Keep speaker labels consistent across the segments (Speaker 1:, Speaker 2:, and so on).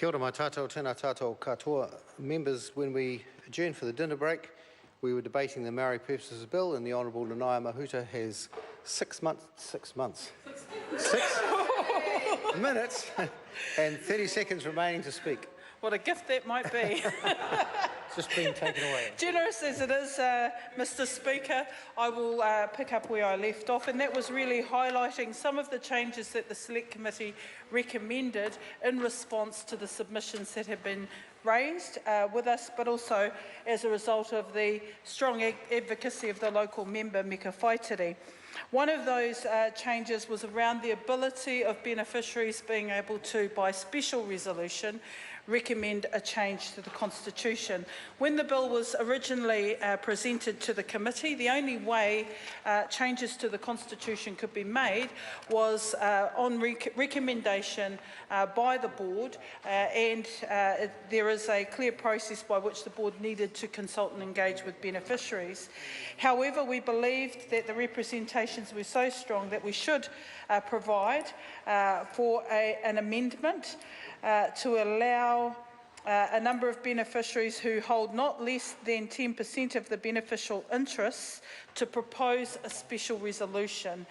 Speaker 1: Kia ora mai tātou, tēnā tātou katoa. Members, when we adjourned for the dinner break, we were debating the Māori Purposes Bill, and the Honourable Nanaia Mahuta has 6 minutes and 30 seconds remaining to speak.
Speaker 2: What a gift that might be.
Speaker 1: It's just being taken away.
Speaker 2: Generous as it is, Mr. Speaker, I will pick up where I left off, and that was really highlighting some of the changes that the Select Committee recommended in response to the submissions that have been raised with us, but also as a result of the strong advocacy of the local member, Mika Whaitiri. One of those changes was around the ability of beneficiaries being able to, by special resolution, recommend a change to the Constitution. When the bill was originally presented to the committee, the only way changes to the Constitution could be made was on recommendation by the board, and there is a clear process by which the board needed to consult and engage with beneficiaries. However, we believed that the representations were so strong that we should provide for an amendment to allow a number of beneficiaries who hold not less than 10% of the beneficial interests to propose a special resolution.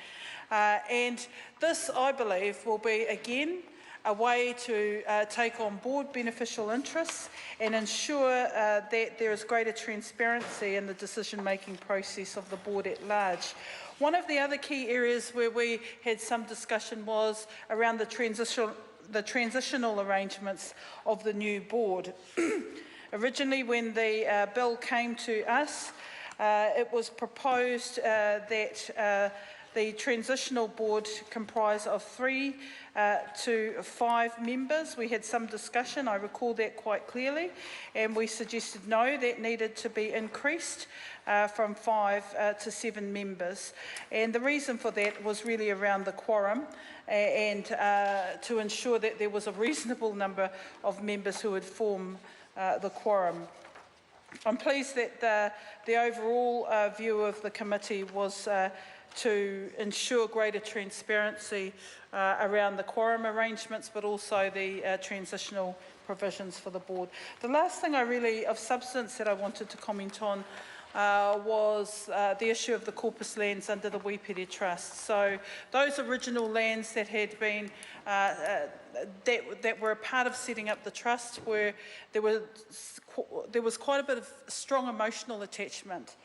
Speaker 2: And this, I believe, will be, again, a way to take on board beneficial interests and ensure that there is greater transparency in the decision-making process of the board at large. One of the other key areas where we had some discussion was around the transitional arrangements of the new board. Originally, when the bill came to us, it was proposed that the transitional board comprise of 3 to 5 members. We had some discussion, I recall that quite clearly, and we suggested no, that needed to be increased from 5 to 7 members. And the reason for that was really around the quorum and to ensure that there was a reasonable number of members who would form the quorum. I'm pleased that the overall view of the committee was to ensure greater transparency around the quorum arrangements, but also the transitional provisions for the board. The last thing of substance that I wanted to comment on was the issue of the corpus lands under the Wīpere Trust. So those original lands that had been that were a part of setting up the trust, where there was quite a bit of strong emotional attachment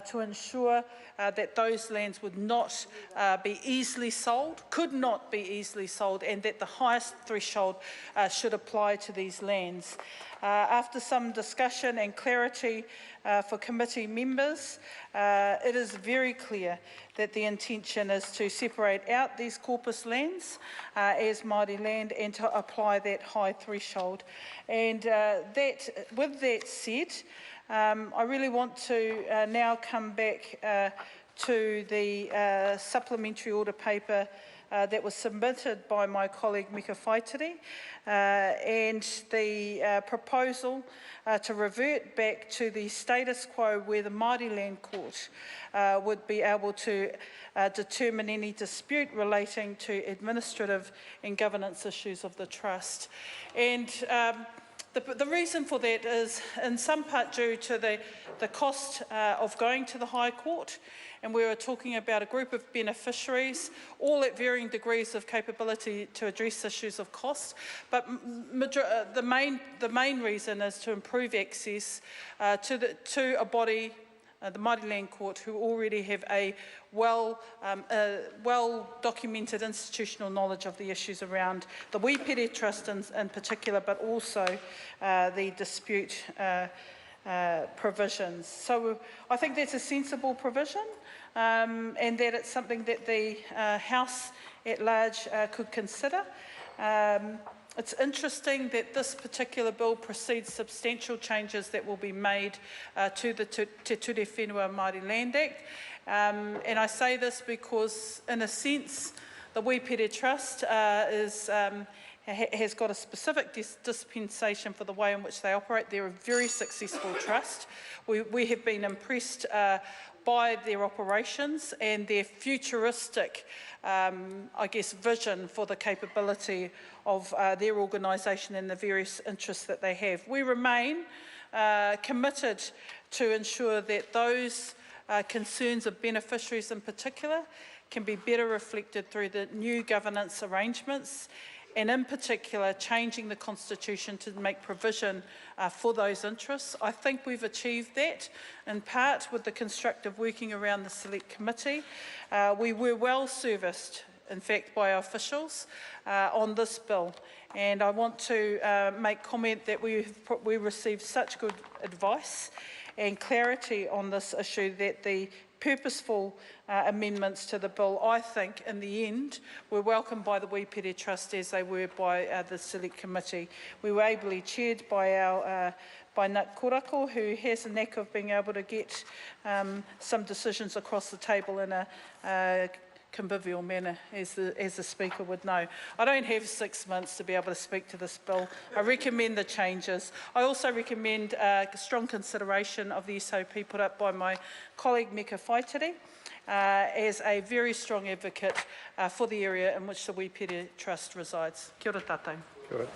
Speaker 2: to ensure that those lands would not be easily sold, could not be easily sold, and that the highest threshold should apply to these lands. After some discussion and clarity for committee members, it is very clear that the intention is to separate out these corpus lands as Māori land and to apply that high threshold. And with that said, I really want to now come back to the supplementary order paper that was submitted by my colleague Mika Whaitiri and the proposal to revert back to the status quo where the Māori Land Court would be able to determine any dispute relating to administrative and governance issues of the trust. And the reason for that is in some part due to the cost of going to the High Court, and we were talking about a group of beneficiaries, all at varying degrees of capability to address issues of cost. But the main reason is to improve access to a body, the Māori Land Court, who already have a well-documented institutional knowledge of the issues around the Wīpere Trust in particular, but also the dispute provisions. So I think that's a sensible provision, and that it's something that the House at large could consider. It's interesting that this particular bill precedes substantial changes that will be made to the Te Ture Whenua Māori Land Act. And I say this because, in a sense, the Wīpere Trust has got a specific dispensation for the way in which they operate. They're a very successful trust. We have been impressed by their operations and their futuristic, I guess, vision for the capability of their organisation and the various interests that they have. We remain committed to ensure that those concerns of beneficiaries in particular can be better reflected through the new governance arrangements, and in particular changing the Constitution to make provision for those interests. I think we've achieved that in part with the constructive working around the Select Committee. We were well serviced, in fact, by our officials on this bill, and I want to make comment that we received such good advice and clarity on this issue that the purposeful amendments to the bill, I think, in the end, were welcomed by the Wīpere Trust as they were by the Select Committee. We were ably chaired by our by Nut Korako, who has a knack of being able to get some decisions across the table in a convivial manner, as the Speaker would know. I don't have 6 months to be able to speak to this bill. I recommend the changes. I also recommend strong consideration of the SOP put up by my colleague Meka Whaitere as a very strong advocate for the area in which the Wīpere Trust resides. Kia ora tātou.
Speaker 1: Kia ora.